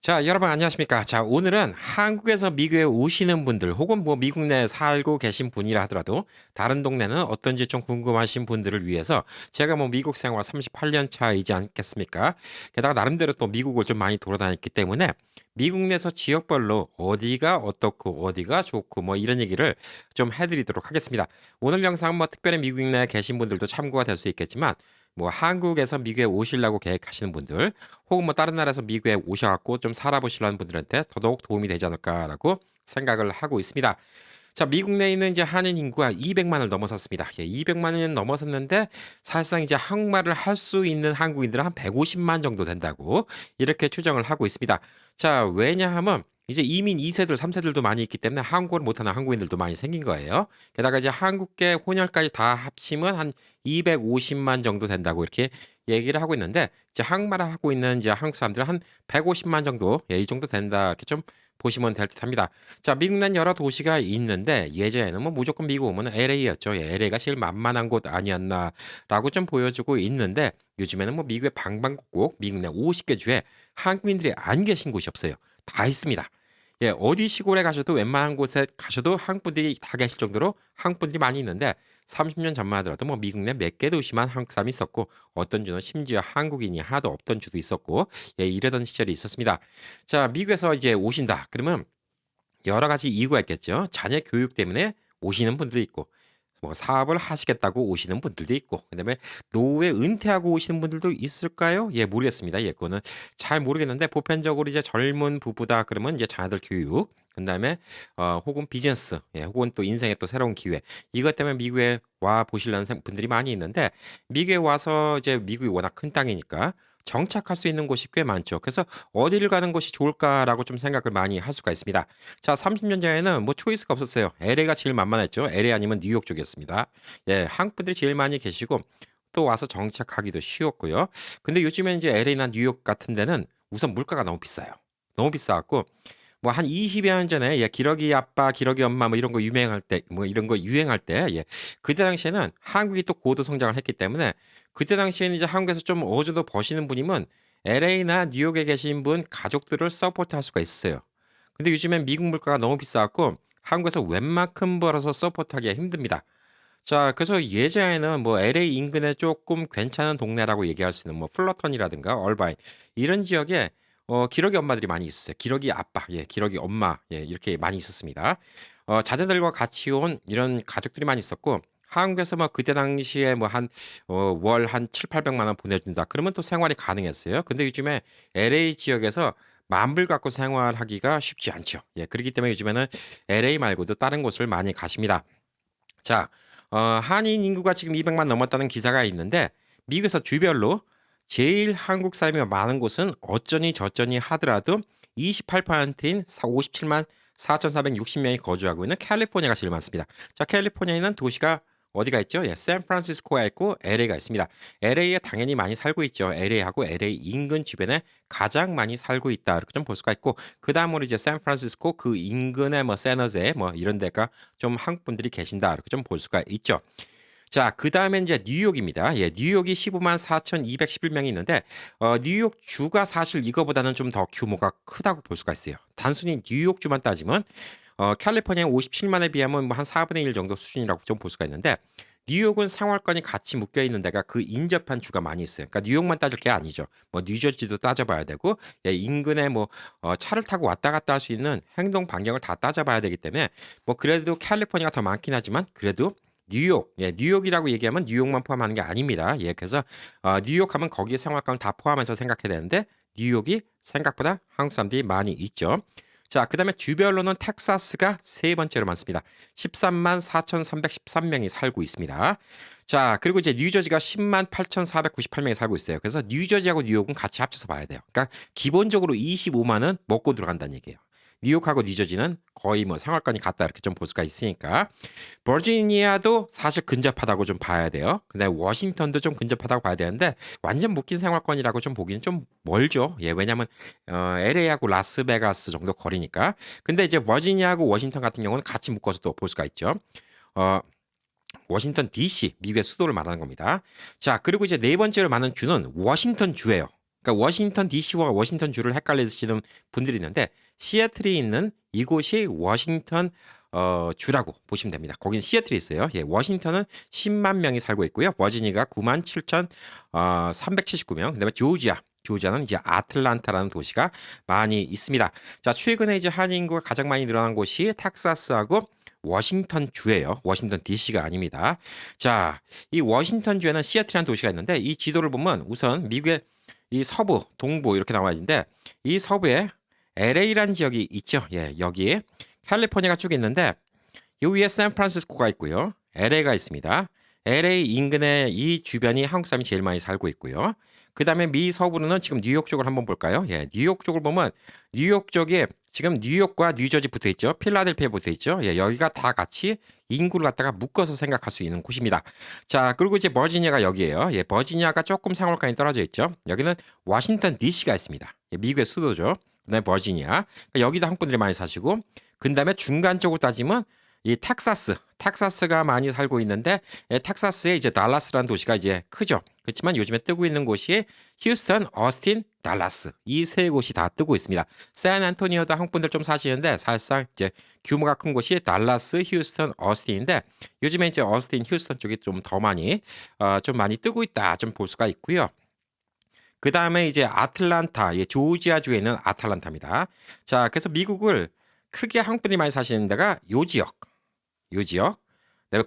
자, 여러분 안녕하십니까? 자, 오늘은 한국에서 미국에 오시는 분들 혹은 뭐 미국 내에 살고 계신 분이라 하더라도 다른 동네는 어떤지 좀 궁금하신 분들을 위해서 제가 뭐 미국 생활 38년 차이지 않겠습니까? 게다가 나름대로 또 미국을 좀 많이 돌아다녔기 때문에 미국 내에서 지역별로 어디가 어떻고 어디가 좋고 뭐 이런 얘기를 좀 해드리도록 하겠습니다. 오늘 영상은 뭐 특별히 미국 내에 계신 분들도 참고가 될 수 있겠지만 뭐 한국에서 미국에 오시려고 계획하시는 분들 혹은 뭐 다른 나라에서 미국에 오셔 갖고 좀 살아보시려는 분들한테 더더욱 도움이 되지 않을까라고 생각을 하고 있습니다. 자, 미국 내에 있는 이제 한인 인구가 200만을 넘어섰습니다. 예, 200만은 넘어섰는데 사실상 이제 한국말을 할 수 있는 한국인들은 한 150만 정도 된다고 이렇게 추정을 하고 있습니다. 자, 왜냐하면 이제 이민 2세들, 3세들도 많이 있기 때문에 한국어를 못하는 한국인들도 많이 생긴 거예요. 게다가 이제 한국계 혼혈까지 다 합치면 한 250만 정도 된다고 이렇게 얘기를 하고 있는데 이제 한국말을 하고 있는 이제 한국 사람들은 한 150만 정도, 예, 이 정도 된다 이렇게 좀 보시면 될 듯합니다. 자, 미국 난 여러 도시가 있는데 예전에는 뭐 무조건 미국 오면 LA였죠. 예, LA가 제일 만만한 곳 아니었나라고 좀 보여주고 있는데 요즘에는 뭐 미국의 방방곡곡 미국 내 50개 주에 한국인들이 안 계신 곳이 없어요. 다 있습니다. 예, 어디 시골에 가셔도 웬만한 곳에 가셔도 한국 분들이 다 계실 정도로 한국 분들이 많이 있는데 30년 전만 하더라도 뭐 미국 내 몇 개 도시만 한국 사람이 있었고 어떤 주는 심지어 한국인이 하나도 없던 주도 있었고, 예, 이러던 시절이 있었습니다. 자, 미국에서 이제 오신다. 그러면 여러 가지 이유가 있겠죠. 자녀 교육 때문에 오시는 분들도 있고, 뭐 사업을 하시겠다고 오시는 분들도 있고, 그다음에 노후에 은퇴하고 오시는 분들도 있을까요? 예, 모르겠습니다. 예, 그거는 잘 모르겠는데 보편적으로 이제 젊은 부부다 그러면 이제 자녀들 교육, 그다음에 혹은 비즈니스, 예, 혹은 또 인생의 또 새로운 기회, 이것 때문에 미국에 와 보시려는 분들이 많이 있는데 미국에 와서 이제 미국이 워낙 큰 땅이니까 정착할 수 있는 곳이 꽤 많죠. 그래서 어디를 가는 것이 좋을까라고 좀 생각을 많이 할 수가 있습니다. 자, 30년 전에는 뭐 초이스가 없었어요. LA가 제일 만만했죠. LA 아니면 뉴욕 쪽이었습니다. 예, 한국 분들이 제일 많이 계시고 또 와서 정착하기도 쉬웠고요. 근데 요즘에 이제 LA나 뉴욕 같은 데는 우선 물가가 너무 비싸요. 너무 비싸갖고 뭐 한 20여 년 전에 예, 기러기 아빠, 기러기 엄마 뭐 이런 거 유명할 때 뭐 이런 거 유행할 때 예, 그때 당시에는 한국이 또 고도 성장을 했기 때문에 그때 당시에는 이제 한국에서 좀 어느 정도 버시는 분이면 LA나 뉴욕에 계신 분 가족들을 서포트할 수가 있었어요. 근데 요즘엔 미국 물가가 너무 비싸 갖고 한국에서 웬만큼 벌어서 서포트하기가 힘듭니다. 자, 그래서 예전에는 뭐 LA 인근에 조금 괜찮은 동네라고 얘기할 수 있는 뭐 플러턴이라든가 얼바인 이런 지역에 기러기 엄마들이 많이 있었어요. 기러기 아빠, 예, 기러기 엄마, 예, 이렇게 많이 있었습니다. 자녀들과 같이 온 이런 가족들이 많이 있었고 한국에서 뭐 그때 당시에 뭐 한 월 한 7,800만 원 보내준다. 그러면 또 생활이 가능했어요. 근데 요즘에 LA 지역에서 만 불 갖고 생활하기가 쉽지 않죠. 예, 그렇기 때문에 요즘에는 LA 말고도 다른 곳을 많이 가십니다. 자, 한인 인구가 지금 200만 넘었다는 기사가 있는데 미국에서 주별로 제일 한국 사람이 많은 곳은 어쩌니 저쩌니 하더라도 28%인 57만 4,460명이 거주하고 있는 캘리포니아가 제일 많습니다. 자, 캘리포니아에 있는 도시가 어디가 있죠? 예, 샌프란시스코가 있고 LA가 있습니다. LA에 당연히 많이 살고 있죠. LA하고 LA 인근 주변에 가장 많이 살고 있다. 이렇게 좀 볼 수가 있고 그다음으로 이제 샌프란시스코 그 인근의 뭐 세너제 뭐 이런 데가 좀 한국 분들이 계신다. 이렇게 좀 볼 수가 있죠. 자, 그다음에 이제 뉴욕입니다. 예, 뉴욕이 15만 4,211명이 있는데 뉴욕 주가 사실 이거보다는 좀 더 규모가 크다고 볼 수가 있어요. 단순히 뉴욕 주만 따지면 캘리포니아 57만에 비하면 뭐 한 4분의 1 정도 수준이라고 좀 볼 수가 있는데 뉴욕은 생활권이 같이 묶여 있는 데가 그 인접한 주가 많이 있어요. 그러니까 뉴욕만 따질 게 아니죠. 뭐 뉴저지도 따져봐야 되고 예, 인근에 뭐 차를 타고 왔다 갔다 할 수 있는 행동 반경을 다 따져봐야 되기 때문에 뭐 그래도 캘리포니아가 더 많긴 하지만 그래도 뉴욕, 예, 뉴욕이라고 얘기하면 뉴욕만 포함하는 게 아닙니다. 예, 그래서 뉴욕 하면 거기에 생활권 다 포함해서 생각해야 되는데 뉴욕이 생각보다 한국 사람들이 많이 있죠. 자, 그다음에 주별로는 텍사스가 세 번째로 많습니다. 13만 4,313명이 살고 있습니다. 자, 그리고 이제 뉴저지가 10만 8,498명이 살고 있어요. 그래서 뉴저지하고 뉴욕은 같이 합쳐서 봐야 돼요. 그러니까 기본적으로 25만은 먹고 들어간다는 얘기예요. 뉴욕하고 뉴저지는 거의 뭐 생활권이 같다 이렇게 좀 볼 수가 있으니까 버지니아도 사실 근접하다고 좀 봐야 돼요. 근데 워싱턴도 좀 근접하다고 봐야 되는데 완전 묶인 생활권이라고 좀 보기는 좀 멀죠. 예, 왜냐하면 LA하고 라스베가스 정도 거리니까. 근데 이제 버지니아하고 워싱턴 같은 경우는 같이 묶어서 또 볼 수가 있죠. 어, 워싱턴 DC, 미국의 수도를 말하는 겁니다. 자, 그리고 이제 네 번째로 많은 주는 워싱턴 주예요. 그러니까 워싱턴 DC와 워싱턴 주를 헷갈리시는 분들이 있는데 시애틀이 있는 이곳이 워싱턴 주라고 보시면 됩니다. 거긴 시애틀이 있어요. 예, 워싱턴은 10만 명이 살고 있고요. 버지니아가 9만 7천 379명. 그다음에 조지아는 이제 아틀란타라는 도시가 많이 있습니다. 자, 최근에 이제 한인 인구가 가장 많이 늘어난 곳이 텍사스하고 워싱턴 주예요. 워싱턴 DC가 아닙니다. 자, 이 워싱턴 주에는 시애틀이라는 도시가 있는데 이 지도를 보면 우선 미국의 이 서부, 동부 이렇게 나와 있는데 이 서부에 LA라는 지역이 있죠. 예, 여기 캘리포니아가 쭉 있는데 요 위에 샌프란시스코가 있고요. LA가 있습니다. LA 인근의 이 주변이 한국 사람이 제일 많이 살고 있고요. 그 다음에 미 서부로는 지금 뉴욕 쪽을 한번 볼까요? 예, 뉴욕 쪽을 보면 뉴욕 쪽에 지금 뉴욕과 뉴저지 붙어 있죠. 필라델피아 붙어 있죠. 예, 여기가 다 같이 인구를 갖다가 묶어서 생각할 수 있는 곳입니다. 자, 그리고 이제 버지니아가 여기에요. 예, 버지니아가 조금 상월간이 떨어져 있죠. 여기는 워싱턴 DC가 있습니다. 예, 미국의 수도죠. 그다음에 버지니아. 그러니까 여기도 한국 분들이 많이 사시고, 그 다음에 중간 쪽으로 따지면 이 텍사스가 많이 살고 있는데 텍사스에 이제 달라스라는 도시가 이제 크죠. 그렇지만 요즘에 뜨고 있는 곳이 휴스턴, 어스틴, 달라스 이 세 곳이 다 뜨고 있습니다. 샌안토니오도 한국 분들 좀 사시는데 사실상 이제 규모가 큰 곳이 달라스, 휴스턴, 어스틴인데 요즘에 이제 어스틴, 휴스턴 쪽이 좀 더 많이 좀 많이 뜨고 있다 좀 볼 수가 있고요. 그 다음에 이제 아틀란타, 예, 조지아주에 있는 아틀란타입니다. 자, 그래서 미국을 크게 한국 분들이 많이 사시는 데가 요 지역.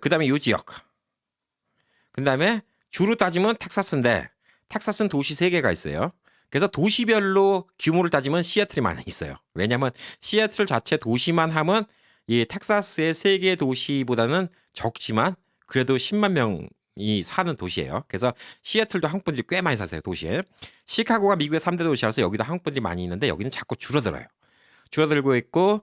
그 다음에 요 지역. 그 다음에 주로 따지면 텍사스인데 텍사스는 도시 3개가 있어요. 그래서 도시별로 규모를 따지면 시애틀이 많이 있어요. 왜냐하면 시애틀 자체 도시만 하면 이 텍사스의 3개 도시보다는 적지만 그래도 10만 명이 사는 도시예요. 그래서 시애틀도 한국 분들이 꽤 많이 사세요. 도시에. 시카고가 미국의 3대 도시라서 여기도 한국 분들이 많이 있는데 여기는 자꾸 줄어들어요. 줄어들고 있고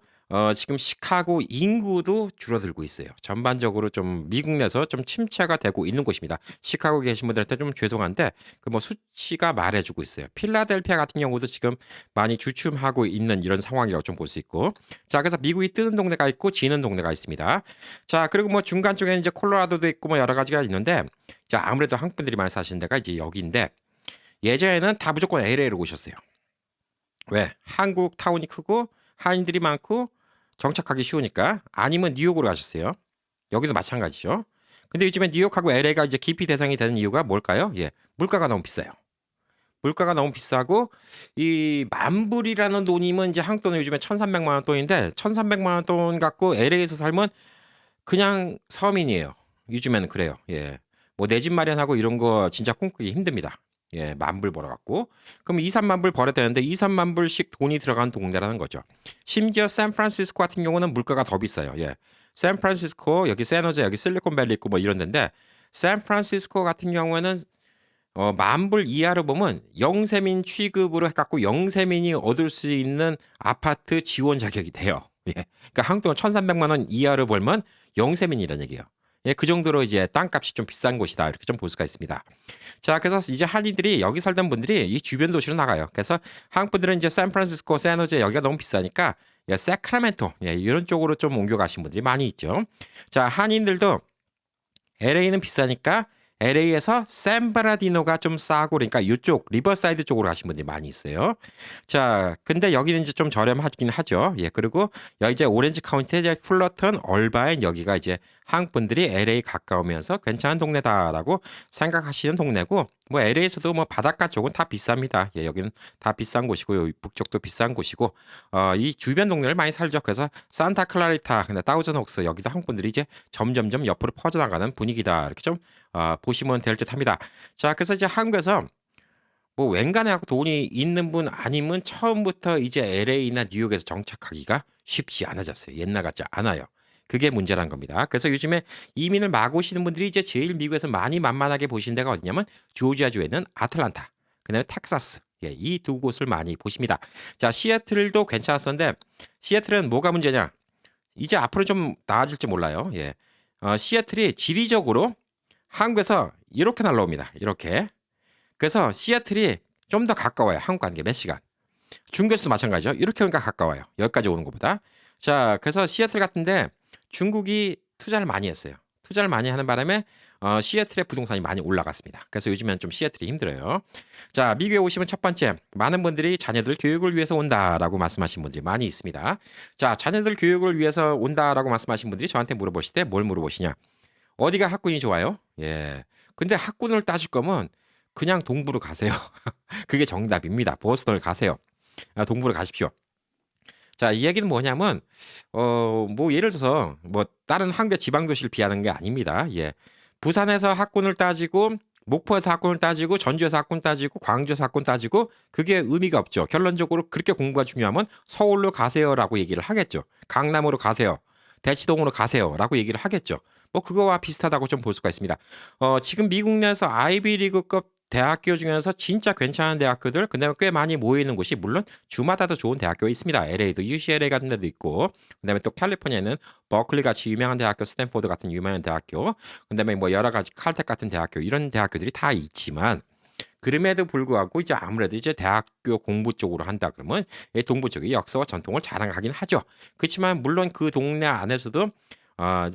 지금 시카고 인구도 줄어들고 있어요. 전반적으로 좀 미국 내에서 좀 침체가 되고 있는 곳입니다. 시카고 계신 분들한테 좀 죄송한데 그 뭐 수치가 말해주고 있어요. 필라델피아 같은 경우도 지금 많이 주춤하고 있는 이런 상황이라고 좀 볼 수 있고, 자, 그래서 미국이 뜨는 동네가 있고 지는 동네가 있습니다. 자, 그리고 뭐 중간 쪽에는 이제 콜로라도도 있고 뭐 여러 가지가 있는데, 자, 아무래도 한국 분들이 많이 사시는 데가 이제 여기인데 예전에는 다 무조건 LA로 오셨어요. 왜? 한국 타운이 크고 한인들이 많고 정착하기 쉬우니까. 아니면 뉴욕으로 가셨어요. 여기도 마찬가지죠. 근데 요즘에 뉴욕하고 LA가 이제 기피 대상이 되는 이유가 뭘까요? 예, 물가가 너무 비싸요. 물가가 너무 비싸고 이 만불이라는 돈이면 이제 한국 돈은 요즘에 1,300만 원 돈인데 1,300만 원 돈 갖고 LA에서 살면 그냥 서민이에요. 요즘에는 그래요. 예. 뭐 내 집 마련하고 이런 거 진짜 꿈꾸기 힘듭니다. 예, 만불 벌어갖고. 그럼 2, 3만 불 벌어야 되는데 2, 3만 불씩 돈이 들어간 동네라는 거죠. 심지어 샌프란시스코 같은 경우는 물가가 더 비싸요. 예. 샌프란시스코, 여기 샌호제, 여기 실리콘밸리 있고 뭐 이런 데인데 샌프란시스코 같은 경우에는 만불 이하로 보면 영세민 취급으로 해갖고 영세민이 얻을 수 있는 아파트 지원 자격이 돼요. 예. 그러니까 한국 돈 1,300만 원 이하로 벌면 영세민이라는 얘기예요. 예, 그 정도로 이제 땅값이 좀 비싼 곳이다 이렇게 좀 볼 수가 있습니다. 자, 그래서 이제 한인들이 여기 살던 분들이 이 주변 도시로 나가요. 그래서 한국 분들은 이제 샌프란시스코, 샌호제 여기가 너무 비싸니까 예, 세크라멘토 예, 이런 쪽으로 좀 옮겨가신 분들이 많이 있죠. 자, 한인들도 LA는 비싸니까 LA에서 샌브라디노가 좀 싸고 그러니까 이쪽 리버사이드 쪽으로 가신 분들이 많이 있어요. 자, 근데 여기는 이제 좀 저렴하긴 하죠. 예, 그리고 여기 이제 오렌지 카운티 이제 풀러턴, 얼바인 여기가 이제 한국 분들이 LA 가까우면서 괜찮은 동네다라고 생각하시는 동네고, 뭐 LA에서도 뭐 바닷가 쪽은 다 비쌉니다. 예, 여기는 다 비싼 곳이고 북쪽도 비싼 곳이고 이 주변 동네를 많이 살죠. 그래서 산타 클라리타, 근데 다우전 옥스 여기도 한국 분들이 이제 점점점 옆으로 퍼져나가는 분위기다 이렇게 좀 보시면 될 듯합니다. 자, 그래서 이제 한국에서 뭐 웬간에 갖고 돈이 있는 분 아니면 처음부터 이제 LA나 뉴욕에서 정착하기가 쉽지 않아졌어요. 옛날 같지 않아요. 그게 문제란 겁니다. 그래서 요즘에 이민을 막 오시는 분들이 이제 제일 미국에서 많이 만만하게 보시는 데가 어디냐면 조지아주에 있는 아틀란타, 그다음에 텍사스. 예, 이 두 곳을 많이 보십니다. 자, 시애틀도 괜찮았었는데 시애틀은 뭐가 문제냐? 이제 앞으로 좀 나아질지 몰라요. 예. 시애틀이 지리적으로 한국에서 이렇게 날라옵니다. 이렇게. 그래서 시애틀이 좀 더 가까워요. 한국 가는 게 몇 시간. 중국에서도 마찬가지죠. 이렇게 오니까 가까워요. 여기까지 오는 것보다. 자, 그래서 시애틀 같은데 중국이 투자를 많이 했어요. 투자를 많이 하는 바람에 시애틀의 부동산이 많이 올라갔습니다. 그래서 요즘엔 좀 시애틀이 힘들어요. 자, 미국에 오시면 첫 번째, 많은 분들이 자녀들 교육을 위해서 온다라고 말씀하신 분들이 많이 있습니다. 자, 자녀들 교육을 위해서 온다라고 말씀하신 분들이 저한테 물어보실 때 뭘 물어보시냐? 어디가 학군이 좋아요? 예. 근데 학군을 따질 거면 그냥 동부로 가세요. 그게 정답입니다. 보스턴을 가세요. 동부로 가십시오. 자, 이 얘기는 뭐냐면 뭐 예를 들어서 뭐 다른 한국의 지방 도시를 비하는 게 아닙니다. 예. 부산에서 학군을 따지고 목포에서 학군을 따지고 전주에서 학군 따지고 광주에서 학군 따지고 그게 의미가 없죠. 결론적으로 그렇게 공부가 중요하면 서울로 가세요라고 얘기를 하겠죠. 강남으로 가세요. 대치동으로 가세요라고 얘기를 하겠죠. 뭐 그거와 비슷하다고 좀 볼 수가 있습니다. 지금 미국 내에서 아이비리그급 대학교 중에서 진짜 괜찮은 대학교들 그다음에 꽤 많이 모여 있는 곳이 물론 주마다도 좋은 대학교 있습니다. LA도 UCLA 같은 데도 있고 그다음에 또 캘리포니아에는 버클리 같이 유명한 대학교, 스탠포드 같은 유명한 대학교, 그다음에 뭐 여러 가지 칼텍 같은 대학교 이런 대학교들이 다 있지만 그럼에도 불구하고 이제 아무래도 이제 대학교 공부 쪽으로 한다 그러면 이 동부 쪽이 역사와 전통을 자랑하긴 하죠. 그렇지만 물론 그 동네 안에서도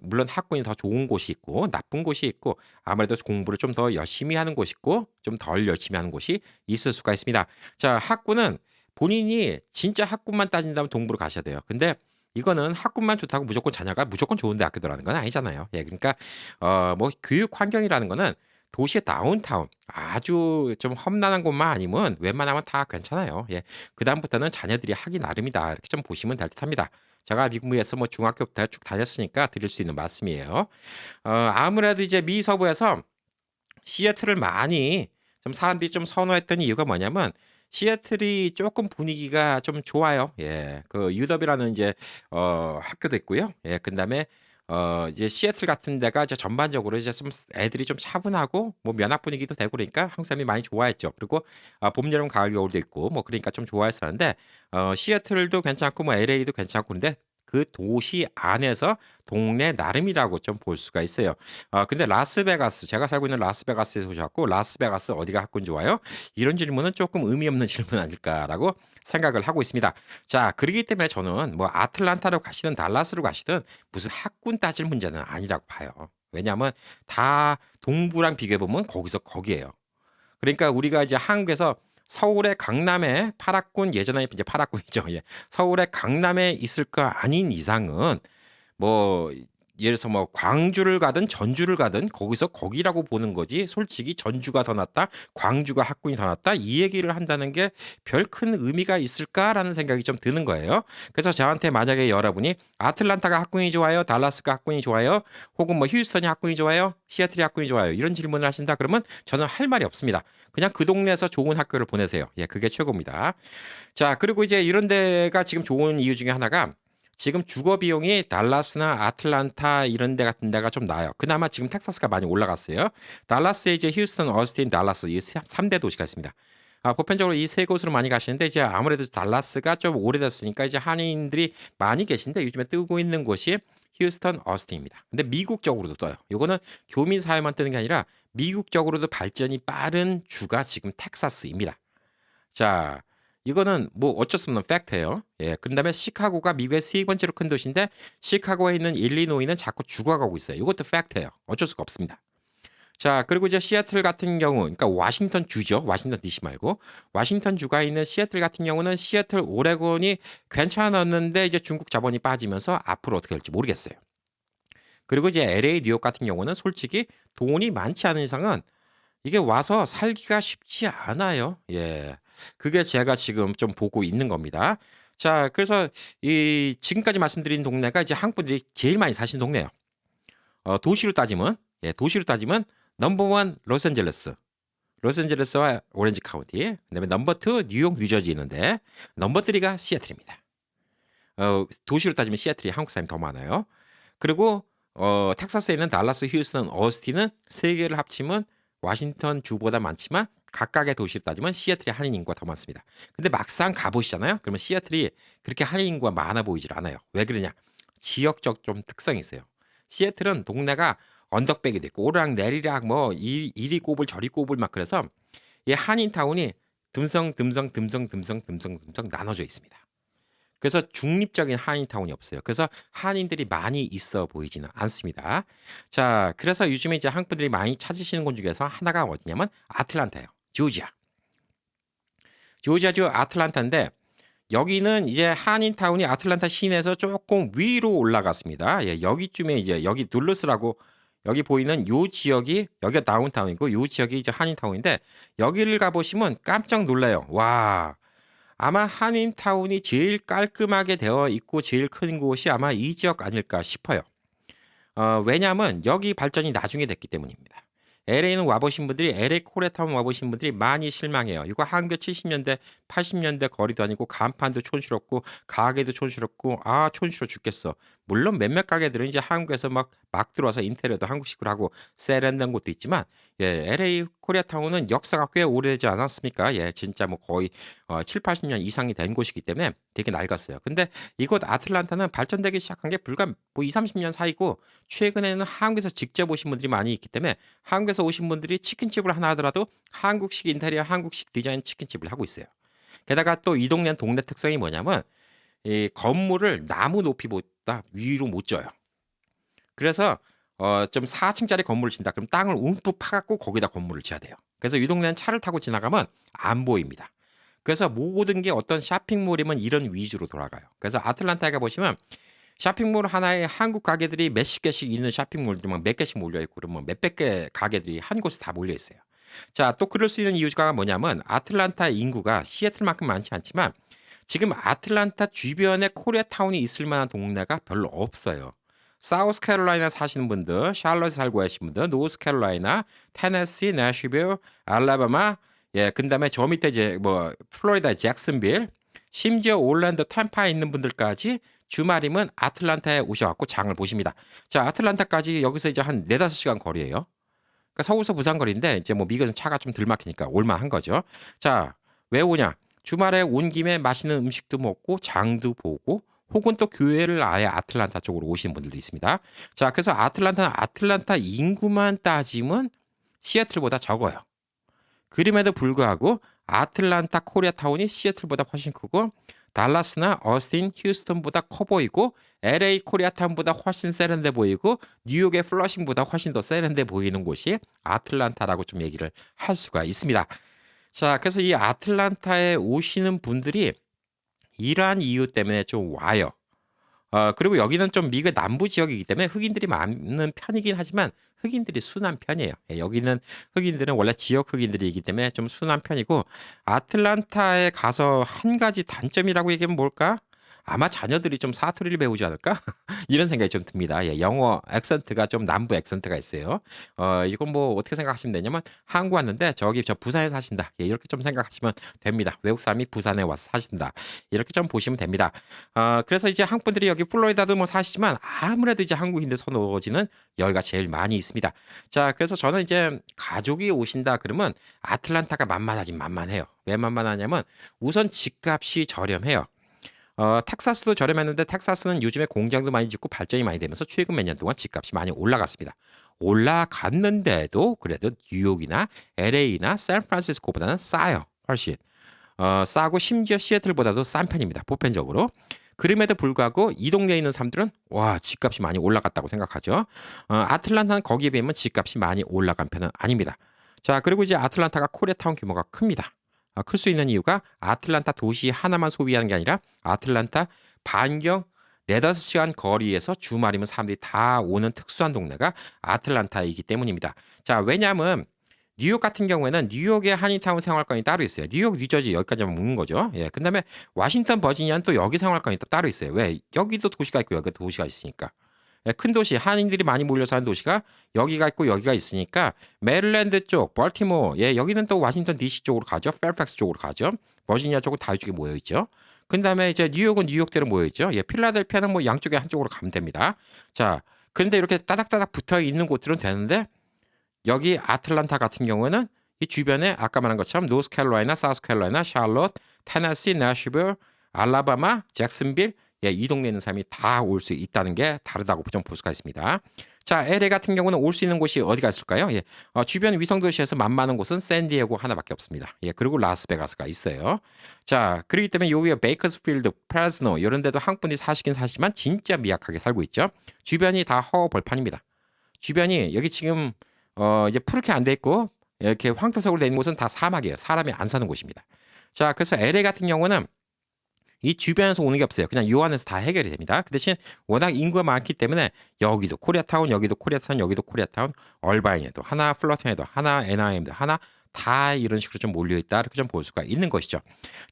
물론 학군이 더 좋은 곳이 있고 나쁜 곳이 있고 아무래도 공부를 좀 더 열심히 하는 곳이 있고 좀 덜 열심히 하는 곳이 있을 수가 있습니다. 자, 학군은 본인이 진짜 학군만 따진다면 동부로 가셔야 돼요. 근데 이거는 학군만 좋다고 무조건 자녀가 무조건 좋은 대학교 들어가는 건 아니잖아요. 예, 그러니까 뭐 교육 환경이라는 거는 도시의 다운타운 아주 좀 험난한 곳만 아니면 웬만하면 다 괜찮아요. 예. 그다음부터는 자녀들이 하기 나름이다. 이렇게 좀 보시면 될 듯합니다. 제가 미국에서 뭐 중학교부터 쭉 다녔으니까 드릴 수 있는 말씀이에요. 아무래도 이제 미 서부에서 시애틀을 많이 좀 사람들이 좀 선호했던 이유가 뭐냐면 시애틀이 조금 분위기가 좀 좋아요. 예. 그 UW라는 이제 학교도 있고요. 예. 그다음에 이제 시애틀 같은 데가 이제 전반적으로 이제 좀 애들이 좀 차분하고 뭐 면학 분위기도 되고 그러니까 한국 사람이 많이 좋아했죠. 그리고 봄, 여름, 가을, 겨울도 있고 뭐 그러니까 좀 좋아했었는데 시애틀도 괜찮고 뭐 LA도 괜찮고 그런데 그 도시 안에서 동네 나름이라고 좀 볼 수가 있어요. 근데 라스베가스 제가 살고 있는 라스베가스에서 오셨고 라스베가스 어디가 학군 좋아요? 이런 질문은 조금 의미 없는 질문 아닐까라고 생각을 하고 있습니다. 자, 그러기 때문에 저는 뭐 아틀란타로 가시든 달라스로 가시든 무슨 학군 따질 문제는 아니라고 봐요. 왜냐하면 다 동부랑 비교해 보면 거기서 거기예요. 그러니까 우리가 이제 한국에서 서울의 강남에 파락군 예전에 이제 파락군이죠. 예. 서울의 강남에 있을 거 아닌 이상은 뭐 예를 들어서 뭐 광주를 가든 전주를 가든 거기서 거기라고 보는 거지 솔직히 전주가 더 낫다 광주가 학군이 더 낫다 이 얘기를 한다는 게 별 큰 의미가 있을까라는 생각이 좀 드는 거예요. 그래서 저한테 만약에 여러분이 아틀란타가 학군이 좋아요 달라스가 학군이 좋아요 혹은 뭐 휴스턴이 학군이 좋아요 시애틀이 학군이 좋아요 이런 질문을 하신다 그러면 저는 할 말이 없습니다. 그냥 그 동네에서 좋은 학교를 보내세요. 예, 그게 최고입니다. 자, 그리고 이제 이런 데가 지금 좋은 이유 중에 하나가 지금 주거 비용이 달라스나 아틀란타 이런 데 같은 데가 좀 나아요. 그나마 지금 텍사스가 많이 올라갔어요. 달라스에 이제 휴스턴, 어스틴, 달라스 이 3대 도시가 있습니다. 보편적으로 이 세 곳으로 많이 가시는데 이제 아무래도 달라스가 좀 오래됐으니까 이제 한인들이 많이 계신데 요즘에 뜨고 있는 곳이 휴스턴, 어스틴입니다. 근데 미국적으로도 떠요. 요거는 교민 사회만 뜨는 게 아니라 미국적으로도 발전이 빠른 주가 지금 텍사스입니다. 자, 이거는 뭐 어쩔 수 없는 팩트예요. 예. 그다음에 시카고가 미국의 세 번째로 큰 도시인데 시카고에 있는 일리노이는 자꾸 죽어가고 있어요. 이것도 팩트예요. 어쩔 수가 없습니다. 자, 그리고 이제 시애틀 같은 경우, 그러니까 워싱턴 주죠. 워싱턴 DC 말고 워싱턴 주가 있는 시애틀 같은 경우는 시애틀 오레곤이 괜찮았는데 이제 중국 자본이 빠지면서 앞으로 어떻게 될지 모르겠어요. 그리고 이제 LA, 뉴욕 같은 경우는 솔직히 돈이 많지 않은 이상은 이게 와서 살기가 쉽지 않아요. 예. 그게 제가 지금 좀 보고 있는 겁니다. 자, 그래서 이 지금까지 말씀드린 동네가 이제 한국 분들이 제일 많이 사시는 동네예요. 도시로 따지면 예, 도시로 따지면 넘버 원 로스앤젤레스. 로스앤젤레스와 오렌지 카운티. 그다음에 넘버 투 뉴욕, 뉴저지 있는데 넘버 쓰리가 시애틀입니다. 도시로 따지면 시애틀이 한국 사람이 더 많아요. 그리고 텍사스에 있는 달라스, 휴스턴, 어스틴은 세 개를 합치면 워싱턴 주보다 많지만 각각의 도시를 따지면 시애틀이 한인 인구가 더 많습니다. 근데 막상 가보시잖아요. 그러면 시애틀이 그렇게 한인 인구가 많아 보이질 않아요. 왜 그러냐? 지역적 좀 특성이 있어요. 시애틀은 동네가 언덕배기도 있고 오르락 내리락 뭐 이리 꼬불 저리 꼬불 막 그래서 이 한인 타운이 듬성 듬성 듬성 듬성 듬성 듬성 나눠져 있습니다. 그래서 중립적인 한인타운이 없어요. 그래서 한인들이 많이 있어 보이지는 않습니다. 자, 그래서 요즘에 이제 한국 분들이 많이 찾으시는 곳 중에서 하나가 어디냐면 아틀란타예요. 조지아. 조지아주 아틀란타인데 여기는 이제 한인타운이 아틀란타 시내에서 조금 위로 올라갔습니다. 예, 여기쯤에 이제 여기 둘러스라고 여기 보이는 요 지역이 여기가 다운타운이고 요 지역이 이제 한인타운인데 여기를 가보시면 깜짝 놀라요. 와, 아마 한인타운이 제일 깔끔하게 되어 있고 제일 큰 곳이 아마 이 지역 아닐까 싶어요. 왜냐하면 여기 발전이 나중에 됐기 때문입니다. LA는 와보신 분들이 LA 코리아타운 와보신 분들이 많이 실망해요. 이거 한국 70년대, 80년대 거리도 아니고 간판도 촌스럽고 가게도 촌스럽고 아 촌스러워 죽겠어. 물론 몇몇 가게들은 이제 한국에서 막 들어와서 인테리어도 한국식으로 하고 세련된 곳도 있지만 예, LA 코리아타운은 역사가 꽤 오래되지 않았습니까? 예, 진짜 뭐 거의 7, 80년 이상이 된 곳이기 때문에 되게 낡았어요. 근데 이곳 아틀란타는 발전되기 시작한 게 불과 뭐 2, 30년 사이고 최근에는 한국에서 직접 오신 분들이 많이 있기 때문에 한국에서 오신 분들이 치킨집을 하나 하더라도 한국식 인테리어, 한국식 디자인 치킨집을 하고 있어요. 게다가 또 이 동네는 동네 특성이 뭐냐면 이 건물을 나무 높이보다 위로 못 져요. 그래서 좀 4층짜리 건물을 짓는다. 그럼 땅을 움푹 파갖고 거기다 건물을 지어야 돼요. 그래서 이 동네는 차를 타고 지나가면 안 보입니다. 그래서 모든 게 어떤 쇼핑몰이면 이런 위주로 돌아가요. 그래서 아틀란타에 가보시면 쇼핑몰 하나에 한국 가게들이 몇십 개씩 있는 쇼핑몰들이 막 몇 개씩 몰려 있고 그러면 몇백 개 가게들이 한 곳에 다 몰려 있어요. 자, 또 그럴 수 있는 이유가 뭐냐면 아틀란타 인구가 시애틀만큼 많지 않지만 지금 아틀란타 주변에 코리아타운이 있을 만한 동네가 별로 없어요. 사우스캐롤라이나 사시는 분들, 샬럿에 살고 계신 분들, 노스캐롤라이나, 테네시, 내슈빌, 알라바마, 예, 그다음에 저 밑에 이제 뭐 플로리다 잭슨빌, 심지어 올랜도 템파에 있는 분들까지 주말이면 아틀란타에 오셔갖고 장을 보십니다. 자, 아틀란타까지 여기서 이제 한 4-5시간 거리예요. 그러니까 서울서 부산 거리인데 이제 뭐 미국에서는 차가 좀 덜 막히니까 올만한 거죠. 자, 왜 오냐? 주말에 온 김에 맛있는 음식도 먹고 장도 보고 혹은 또 교회를 아예 아틀란타 쪽으로 오시는 분들도 있습니다. 자, 그래서 아틀란타는 아틀란타 인구만 따지면 시애틀보다 적어요. 그럼에도 불구하고 아틀란타 코리아타운이 시애틀보다 훨씬 크고 달라스나 어스틴, 휴스턴보다 커 보이고 LA 코리아타운보다 훨씬 세련돼 보이고 뉴욕의 플러싱보다 훨씬 더 세련돼 보이는 곳이 아틀란타라고 좀 얘기를 할 수가 있습니다. 자, 그래서 이 아틀란타에 오시는 분들이 이러한 이유 때문에 좀 와요. 그리고 여기는 좀 미국 남부 지역이기 때문에 흑인들이 많은 편이긴 하지만 흑인들이 순한 편이에요. 예, 여기는 흑인들은 원래 지역 흑인들이기 때문에 좀 순한 편이고 아틀란타에 가서 한 가지 단점이라고 얘기하면 뭘까? 아마 자녀들이 좀 사투리를 배우지 않을까? 이런 생각이 좀 듭니다. 예, 영어 액센트가 좀 남부 액센트가 있어요. 이건 뭐 어떻게 생각하시면 되냐면 한국 왔는데 저기 저 부산에 사신다. 예, 이렇게 좀 생각하시면 됩니다. 외국 사람이 부산에 와서 사신다. 이렇게 좀 보시면 됩니다. 그래서 이제 한국 분들이 여기 플로리다도 뭐 사시지만 아무래도 이제 한국인들 선호지는 여기가 제일 많이 있습니다. 자, 그래서 저는 이제 가족이 오신다 그러면 아틀란타가 만만하긴 만만해요. 왜 만만하냐면 우선 집값이 저렴해요. 텍사스도 저렴했는데 텍사스는 요즘에 공장도 많이 짓고 발전이 많이 되면서 최근 몇 년 동안 집값이 많이 올라갔습니다. 올라갔는데도 그래도 뉴욕이나 LA나 샌프란시스코보다는 싸요. 훨씬. 싸고 심지어 시애틀보다도 싼 편입니다. 보편적으로. 그럼에도 불구하고 이 동네에 있는 사람들은 와 집값이 많이 올라갔다고 생각하죠. 아틀란타는 거기에 비하면 집값이 많이 올라간 편은 아닙니다. 자, 그리고 이제 아틀란타가 코리아타운 규모가 큽니다. 클 수 있는 이유가 아틀란타 도시 하나만 소비하는 게 아니라 아틀란타 반경 4-5시간 거리에서 주말이면 사람들이 다 오는 특수한 동네가 아틀란타이기 때문입니다. 자, 왜냐하면 뉴욕 같은 경우에는 뉴욕의 한인타운 생활권이 따로 있어요. 뉴욕, 뉴저지 여기까지만 묻는 거죠. 예, 그다음에 워싱턴, 버지니아는 또 여기 생활권이 또 따로 있어요. 왜? 여기도 도시가 있고 여기도 도시가 있으니까. 예, 큰 도시, 한인들이 많이 몰려 사는 도시가 여기가 있고 여기가 있으니까 메릴랜드 쪽, 벌티모어, 예, 여기는 또 워싱턴 DC 쪽으로 가죠. 페어팩스 쪽으로 가죠. 버지니아 쪽은 다 이쪽에 모여 있죠. 그다음에 이제 뉴욕은 뉴욕대로 모여 있죠. 예, 필라델피아는 뭐 양쪽에 한쪽으로 가면 됩니다. 자, 그런데 이렇게 따닥따닥 붙어 있는 곳들은 되는데 여기 아틀란타 같은 경우는 이 주변에 아까 말한 것처럼 노스캐롤라이나, 사우스캐롤라이나, 샬롯, 테네시, 내셔빌, 알라바마, 잭슨빌 예, 이 동네에 있는 사람이 다 올 수 있다는 게 다르다고 좀 볼 수가 있습니다. 자, LA 같은 경우는 올 수 있는 곳이 어디가 있을까요? 예, 주변 위성 도시에서 만만한 곳은 샌디에고 하나밖에 없습니다. 예, 그리고 라스베가스가 있어요. 자, 그렇기 때문에 요 위에 베이커스필드, 프레스노 이런 데도 한국 분이 사시긴 사시지만 진짜 미약하게 살고 있죠. 주변이 다 허벌판입니다. 주변이 여기 지금 이제 푸르게 안 돼 있고 이렇게 황토색으로 돼 있는 곳은 다 사막이에요. 사람이 안 사는 곳입니다. 자, 그래서 LA 같은 경우는 이 주변에서 오는 게 없어요. 그냥 요 안에서 다 해결이 됩니다. 그 대신 워낙 인구가 많기 때문에 여기도 코리아타운, 여기도 코리아타운, 여기도 코리아타운, 얼바인에도 하나, 플러팅에도 하나, NIM도 하나, 다 이런 식으로 좀 몰려있다. 이렇게 좀 볼 수가 있는 것이죠.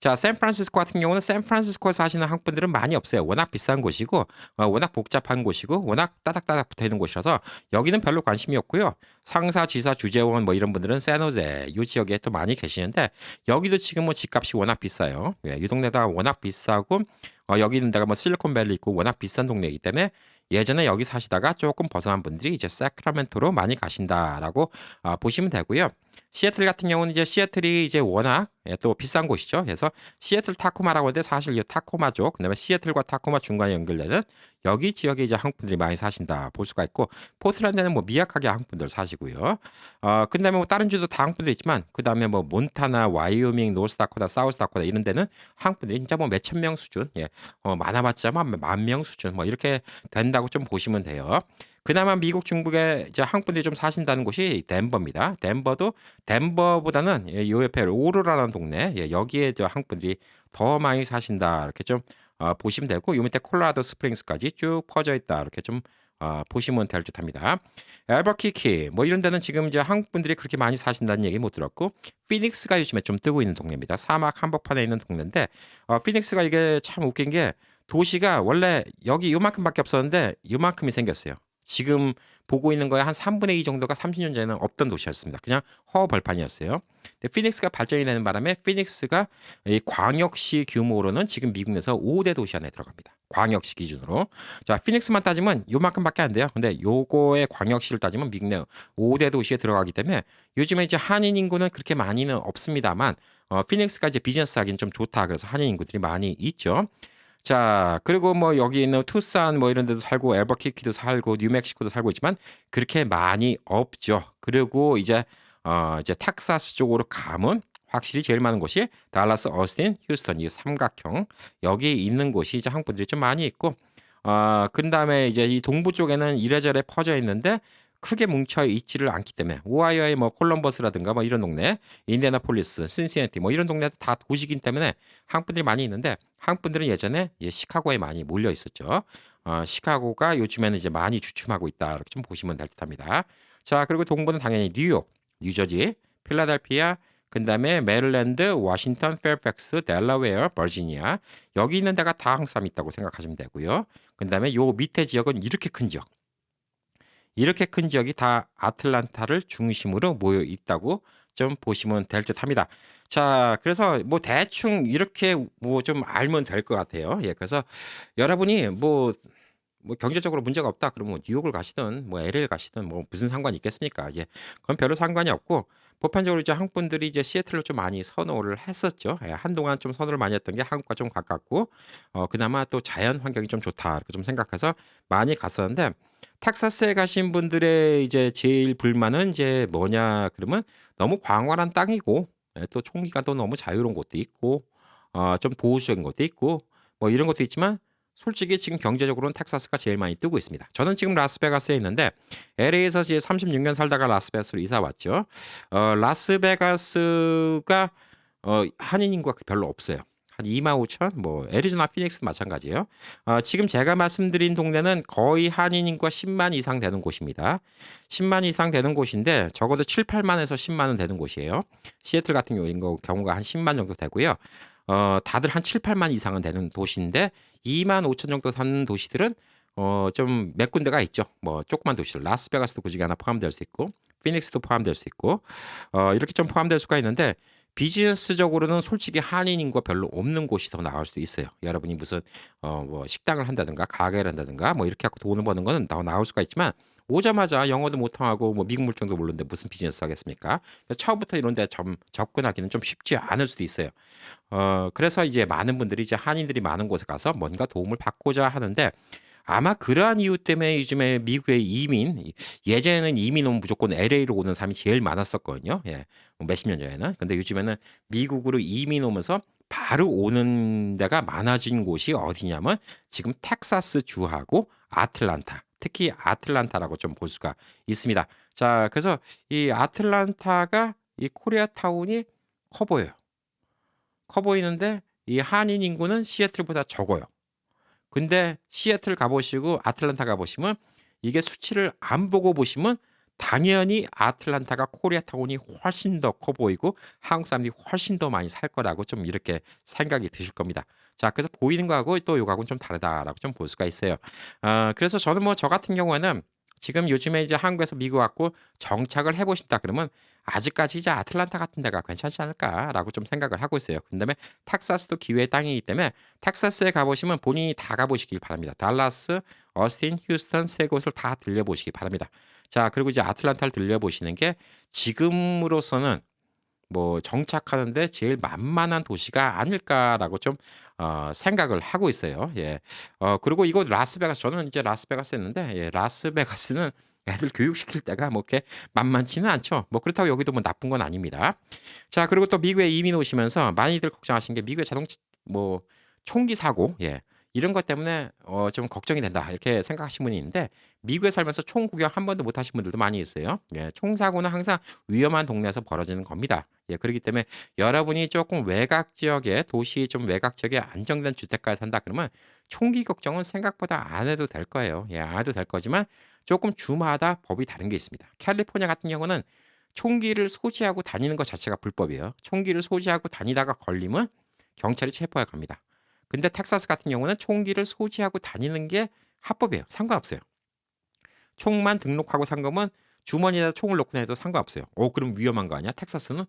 자, 샌프란시스코 같은 경우는 샌프란시스코에서 사시는 한국분들은 많이 없어요. 워낙 비싼 곳이고, 워낙 복잡한 곳이고, 워낙 따닥따닥 붙어 있는 곳이라서 여기는 별로 관심이 없고요. 상사, 지사, 주재원 뭐 이런 분들은 샌호제 이 지역에 또 많이 계시는데 여기도 지금 뭐 집값이 워낙 비싸요. 예, 이 동네가 워낙 비싸고 여기 있는 데가 뭐 실리콘밸리 있고 워낙 비싼 동네이기 때문에 예전에 여기 사시다가 조금 벗어난 분들이 이제 세크라멘토로 많이 가신다라고 보시면 되고요. 시애틀 같은 경우는 이제 시애틀이 이제 워낙 또 비싼 곳이죠. 그래서 시애틀 타코마라고 하는데 사실 이 타코마족, 그다음에 시애틀과 타코마 중간에 연결되는 여기 지역에 이제 한국 분들이 많이 사신다 볼 수가 있고 포틀랜드는 뭐 미약하게 한국 분들 사시고요. 그다음에 뭐 다른 주도 다 한국 분들 있지만 그다음에 뭐 몬타나, 와이오밍, 노스다코타, 사우스다코타 이런 데는 한국 분들이 진짜 뭐 몇천 명 수준, 예, 많아봤자 만 명 수준 뭐 이렇게 된다고 좀 보시면 돼요. 그나마 미국 중국에 이제 한국 분들이 좀 사신다는 곳이 덴버입니다. 덴버보다는 요 옆에 오로라라는 동네, 예, 여기에 저 한국 분들이 더 많이 사신다 이렇게 좀 보시면 되고 요 밑에 콜로라도 스프링스까지 쭉 퍼져 있다 이렇게 좀 보시면 될 듯합니다. 알버키키 뭐 이런 데는 지금 이제 한국 분들이 그렇게 많이 사신다는 얘기 못 들었고 피닉스가 요즘에 좀 뜨고 있는 동네입니다. 사막 한복판에 있는 동네인데 피닉스가 이게 참 웃긴 게 도시가 원래 여기 요만큼밖에 없었는데 요만큼이 생겼어요. 지금 보고 있는 거에 한 3분의 2 정도가 30년 전에는 없던 도시였습니다. 그냥 허벌판이었어요. 근데 피닉스가 발전이 되는 바람에 피닉스가 이 광역시 규모로는 지금 미국 내에서 5대 도시 안에 들어갑니다. 광역시 기준으로. 자, 피닉스만 따지면 요만큼밖에 안 돼요. 근데 요거의 광역시를 따지면 미국 내 5대 도시에 들어가기 때문에 요즘에 이제 한인 인구는 그렇게 많이는 없습니다만 피닉스가 이제 비즈니스 하기는 좀 좋다. 그래서 한인 인구들이 많이 있죠. 자, 그리고 뭐 여기 있는 투싼 뭐 이런 데도 살고 엘버키키도 살고 뉴멕시코도 살고 있지만 그렇게 많이 없죠. 그리고 이제 텍사스 쪽으로 가면 확실히 제일 많은 곳이 달라스, 어스틴, 휴스턴 이 삼각형 여기 있는 곳이 이제 한국 분들이 좀 많이 있고 그다음에 이제 이 동부 쪽에는 이래저래 퍼져 있는데 크게 뭉쳐 있지를 않기 때문에 오하이오의 뭐 콜럼버스라든가 뭐 이런 동네, 인디애나폴리스, 신시내티 뭐 이런 동네도 다 도시긴 때문에 한국 분들이 많이 있는데 한국 분들은 예전에 시카고에 많이 몰려 있었죠. 시카고가 요즘에는 이제 많이 주춤하고 있다 이렇게 좀 보시면 될 듯합니다. 자, 그리고 동부는 당연히 뉴욕, 뉴저지, 필라델피아, 그다음에 메릴랜드, 워싱턴, 페어팩스, 델라웨어, 버지니아 여기 있는 데가 다 한국 사람이 있다고 생각하시면 되고요. 그다음에 요 밑에 지역은 이렇게 큰 지역. 이렇게 큰 지역이 다 아틀란타를 중심으로 모여 있다고 좀 보시면 될 듯합니다. 자, 그래서 뭐 대충 이렇게 뭐 좀 알면 될 것 같아요. 예, 그래서 여러분이 뭐 경제적으로 문제가 없다 그러면 뭐 뉴욕을 가시든 뭐 LA를 가시든 뭐 무슨 상관이 있겠습니까? 예, 그건 별로 상관이 없고 보편적으로 이제 한국 분들이 이제 시애틀로 좀 많이 선호를 했었죠. 예, 한동안 좀 선호를 많이 했던 게 한국과 좀 가깝고 그나마 또 자연 환경이 좀 좋다 이렇게 좀 생각해서 많이 갔었는데 텍사스에 가신 분들의 이제 제일 불만은 이제 뭐냐 그러면 너무 광활한 땅이고 또 총기가 또 너무 자유로운 곳도 있고 좀 보호적인 것도 있고 뭐 이런 것도 있지만 솔직히 지금 경제적으로는 텍사스가 제일 많이 뜨고 있습니다. 저는 지금 라스베가스에 있는데 LA에서 이제 36년 살다가 라스베가스로 이사 왔죠. 라스베가스가 한인 인구가 별로 없어요. 한 2만 5천, 뭐 애리조나 피닉스도 마찬가지예요. 지금 제가 말씀드린 동네는 거의 한인 인구가 10만 이상 되는 곳입니다. 10만 이상 되는 곳인데 적어도 7, 8만에서 10만은 되는 곳이에요. 시애틀 같은 경우가 한 10만 정도 되고요. 다들 한 7, 8만 이상은 되는 도시인데 2만 5천 정도 사는 도시들은 좀 몇 군데가 있죠. 뭐 조그만 도시들, 라스베가스도 그중에 하나 포함될 수 있고, 피닉스도 포함될 수 있고, 이렇게 좀 포함될 수가 있는데 비즈니스적으로는 솔직히 한인 인구가 별로 없는 곳이 더 나을 수도 있어요. 여러분이 무슨 뭐 식당을 한다든가 가게를 한다든가 뭐 이렇게 하고 돈을 버는 거는 더 나올 수가 있지만 오자마자 영어도 못 통하고 뭐 미국 물정도 모르는데 무슨 비즈니스 하겠습니까? 그래서 처음부터 이런 데 접근하기는 좀 쉽지 않을 수도 있어요. 그래서 이제 많은 분들이 이제 한인들이 많은 곳에 가서 뭔가 도움을 받고자 하는데 아마 그러한 이유 때문에 요즘에 미국의 예전에는 이민 오면 무조건 LA로 오는 사람이 제일 많았었거든요. 예. 뭐 몇십 년 전에는. 근데 요즘에는 미국으로 이민 오면서 바로 오는 데가 많아진 곳이 어디냐면 지금 텍사스 주하고 아틀란타. 특히 아틀란타라고 좀 볼 수가 있습니다. 자, 그래서 이 아틀란타가 이 코리아타운이 커 보여요. 커 보이는데 이 한인 인구는 시애틀보다 적어요. 근데 시애틀 가 보시고 아틀란타 가 보시면 이게 수치를 안 보고 보시면 당연히 아틀란타가 코리아타운이 훨씬 더 커 보이고 한국 사람들이 훨씬 더 많이 살 거라고 좀 이렇게 생각이 드실 겁니다. 자, 그래서 보이는 거하고 또 요거하고는 좀 다르다라고 좀 볼 수가 있어요. 그래서 저는 뭐 저 같은 경우에는 지금 요즘에 이제 한국에서 미국 왔고 정착을 해 보신다 그러면 아직까지 이제 '아틀란타 같은 데가 괜찮지 않을까?'라고 좀 생각을 하고 있어요. 그다음에 텍사스도 기회의 땅이기 때문에 텍사스에 가 보시면 본인이 다 가 보시길 바랍니다. 달라스, 어스틴, 휴스턴 세 곳을 다 들려 보시기 바랍니다. 자, 그리고 이제 아틀란타를 들려 보시는 게 지금으로서는 뭐 '정착하는 데 제일 만만한 도시가 아닐까.'라고 좀 생각을 하고 있어요. 예. 그리고 이곳 라스베가스 저는 이제 라스베가스에 있는데 예 라스베가스는 애들 교육시킬 때가 뭐 이렇게 만만치는 않죠. 뭐 그렇다고 여기도 뭐 나쁜 건 아닙니다. 자, 그리고 또 미국에 이민 오시면서 많이들 걱정하시는 게 미국의 뭐 총기 사고 예 이런 것 때문에 좀 걱정이 된다 이렇게 생각하시는 분이 있는데 미국에 살면서 총 구경 한 번도 못 하신 분들도 많이 있어요. 예. 총 사고는 항상 위험한 동네에서 벌어지는 겁니다. 예. 그렇기 때문에 여러분이 조금 외곽 지역에 도시 좀 외곽 지역에 안정된 주택가에 산다 그러면 총기 걱정은 생각보다 안 해도 될 거예요. 예. 안 해도 될 거지만 조금 주마다 법이 다른 게 있습니다. 캘리포니아 같은 경우는 총기를 소지하고 다니는 것 자체가 불법이에요. 총기를 소지하고 다니다가 걸리면 경찰이 체포해 갑니다. 근데 텍사스 같은 경우는 총기를 소지하고 다니는 게 합법이에요. 상관없어요. 총만 등록하고 산 거면 주머니에다 총을 넣고 다녀도 상관없어요. 그럼 위험한 거 아니야? 텍사스는?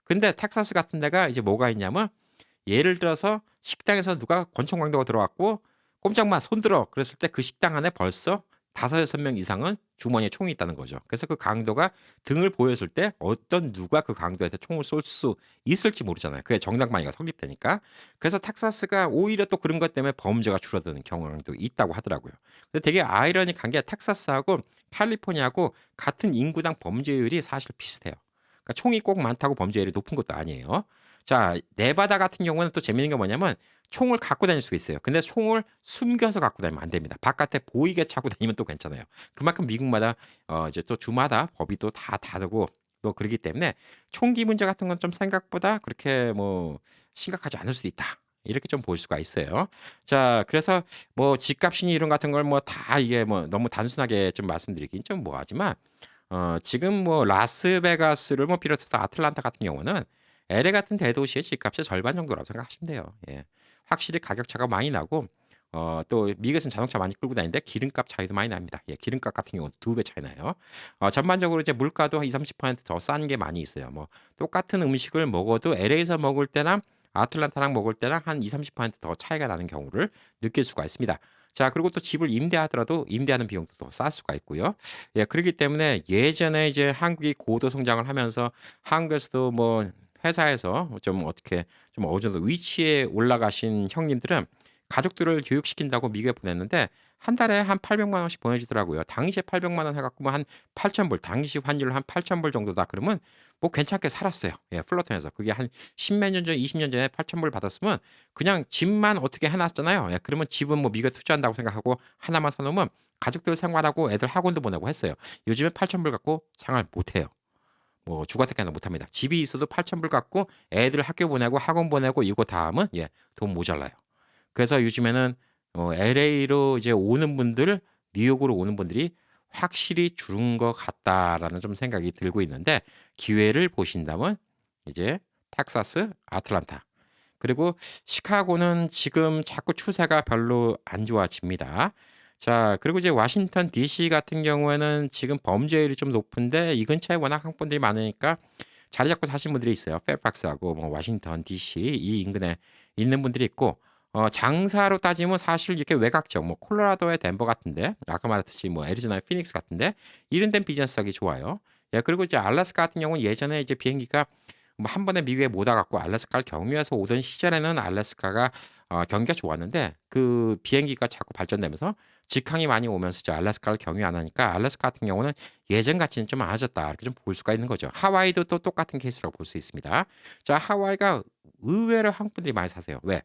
근데 텍사스 같은 데가 이제 뭐가 있냐면 예를 들어서 식당에서 누가 권총 강도가 들어왔고 꼼짝마 손 들어 그랬을 때 그 식당 안에 벌써 5-6명 이상은 주머니에 총이 있다는 거죠. 그래서 그 강도가 등을 보였을 때 어떤 누가 그 강도한테 총을 쏠 수 있을지 모르잖아요. 그게 정당방위가 성립되니까. 그래서 텍사스가 오히려 또 그런 것 때문에 범죄가 줄어드는 경향도 있다고 하더라고요. 근데 되게 아이러니한 게 텍사스하고 캘리포니아하고 같은 인구당 범죄율이 사실 비슷해요. 그러니까 총이 꼭 많다고 범죄율이 높은 것도 아니에요. 자, 네바다 같은 경우는 또 재밌는 게 뭐냐면 총을 갖고 다닐 수가 있어요. 근데 총을 숨겨서 갖고 다니면 안 됩니다. 바깥에 보이게 차고 다니면 또 괜찮아요. 그만큼 미국마다 이제 또 주마다 법이 또 다 다르고 또 그러기 때문에 총기 문제 같은 건 좀 생각보다 그렇게 뭐 심각하지 않을 수도 있다. 이렇게 좀 볼 수가 있어요. 자, 그래서 뭐 집값 심리 이론 같은 걸 뭐 다 이게 뭐 너무 단순하게 좀 말씀드리긴 좀 뭐하지만 지금 뭐 라스베가스를 뭐 비롯해서 아틀란타 같은 경우는 LA 같은 대도시의 집값의 절반 정도라고 생각하시면 돼요. 예. 확실히 가격 차가 많이 나고 또 미국에서는 자동차 많이 끌고 다니는데 기름값 차이도 많이 납니다. 예. 기름값 같은 경우는 2배 차이 나요. 전반적으로 이제 물가도 한 20-30%더 싼 게 많이 있어요. 뭐 똑같은 음식을 먹어도 LA에서 먹을 때랑 아틀란타랑 먹을 때랑 한 20-30%더 차이가 나는 경우를 느낄 수가 있습니다. 자, 그리고 또 집을 임대하더라도 임대하는 비용도 더 쌀 수가 있고요. 예, 그렇기 때문에 예전에 이제 한국이 고도 성장을 하면서 한국에서도 뭐 회사에서 좀 어떻게 좀 어느 정도 위치에 올라가신 형님들은 가족들을 교육시킨다고 미국에 보냈는데 한 달에 한 800만 원씩 보내주더라고요. 당시에 800만 원 해갖고 뭐 한 8천 불, 당시 환율로 한 8천 불 정도다 그러면 뭐 괜찮게 살았어요. 예, 플러튼에서 그게 한 10몇 년 전, 20년 전에 8천 불 받았으면 그냥 집만 어떻게 해놨잖아요. 예, 그러면 집은 뭐 미국에 투자한다고 생각하고 하나만 사놓으면 가족들 생활하고 애들 학원도 보내고 했어요. 요즘에 8천 불 갖고 생활 못해요. 뭐 주거택배는 못합니다. 집이 있어도 8천 불 갖고 애들 학교 보내고 학원 보내고 이거 다 하면 예, 돈 모자라요. 그래서 요즘에는 LA로 이제 오는 분들, 뉴욕으로 오는 분들이 확실히 줄은 것 같다라는 좀 생각이 들고 있는데 기회를 보신다면 이제 텍사스, 아틀란타 그리고 시카고는 지금 자꾸 추세가 별로 안 좋아집니다. 자, 그리고 이제 워싱턴 DC 같은 경우에는 지금 범죄율이 좀 높은데 이 근처에 워낙 한국분들이 많으니까 자리 잡고 사신 분들이 있어요. 페어팩스하고 뭐 워싱턴 DC 이 인근에 있는 분들이 있고 장사로 따지면 사실 이렇게 외곽 지역 뭐 콜로라도의 덴버 같은데 아까 말했듯이 뭐 애리조나의 피닉스 같은데 이런 데는 비즈니스 하기 좋아요. 예 그리고 이제 알래스카 같은 경우는 예전에 이제 비행기가 뭐 한 번에 미국에 못 와 갖고 알래스카를 경유해서 오던 시절에는 알래스카가 경기가 좋았는데 그 비행기가 자꾸 발전되면서 직항이 많이 오면서 이제 알래스카를 경유 안 하니까 알래스카 같은 경우는 예전 가치는 좀 안 좋다 이렇게 좀 볼 수가 있는 거죠. 하와이도 또 똑같은 케이스라고 볼 수 있습니다. 자 하와이가 의외로 한국 분들이 많이 사세요. 왜?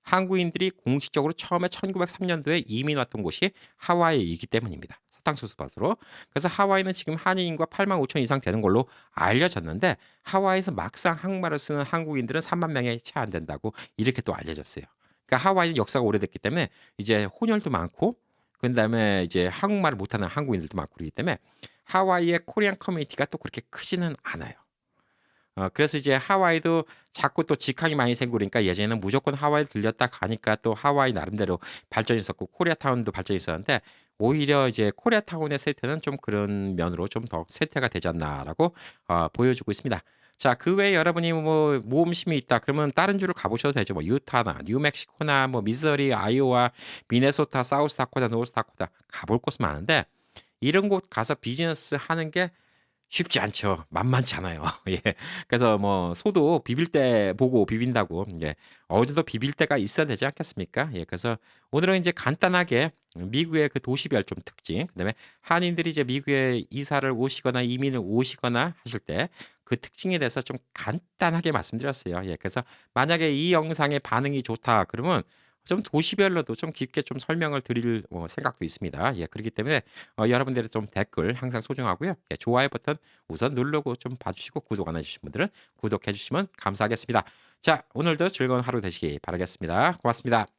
한국인들이 공식적으로 처음에 1903 년도에 이민 왔던 곳이 하와이이기 때문입니다. 사탕수수밭으로. 그래서 하와이는 지금 한인 인구가 85,000 이상 되는 걸로 알려졌는데 하와이에서 막상 한국말을 쓰는 한국인들은 3만 명에 채 안 된다고 이렇게 또 알려졌어요. 그러니까 하와이는 역사가 오래됐기 때문에 이제 혼혈도 많고 그다음에 이제 한국말을 못하는 한국인들도 많고 그러기 때문에 하와이의 코리안 커뮤니티가 또 그렇게 크지는 않아요. 그래서 이제 하와이도 자꾸 또 직항이 많이 생기고 그러니까 예전에는 무조건 하와이 들렸다 가니까 또 하와이 나름대로 발전이 있었고 코리아타운도 발전이 있었는데 오히려 이제 코리아타운의 쇠퇴는 좀 그런 면으로 좀 더 쇠퇴가 되지 않나라고 보여주고 있습니다. 자, 그 외에 여러분이 뭐 모험심이 있다 그러면 다른 주를 가보셔도 되죠. 뭐 유타나 뉴멕시코나 뭐 미서리, 아이오와, 미네소타, 사우스다코타, 노스다코타 가볼 곳은 많은데 이런 곳 가서 비즈니스 하는 게 쉽지 않죠. 만만치 않아요. 예. 그래서 뭐 소도 비빌 때 보고 비빈다고 예. 어느 정도 비빌 때가 있어야 되지 않겠습니까? 예. 그래서 오늘은 이제 간단하게 미국의 그 도시별 좀 특징, 그다음에 한인들이 이제 미국에 이사를 오시거나 이민을 오시거나 하실 때 그 특징에 대해서 좀 간단하게 말씀드렸어요. 예. 그래서 만약에 이 영상의 반응이 좋다 그러면 좀 도시별로도 좀 깊게 좀 설명을 드릴 생각도 있습니다. 예. 그렇기 때문에 여러분들의 좀 댓글 항상 소중하고요. 예, 좋아요 버튼 우선 누르고 좀 봐주시고 구독 안 해주신 분들은 구독해 주시면 감사하겠습니다. 자, 오늘도 즐거운 하루 되시기 바라겠습니다. 고맙습니다.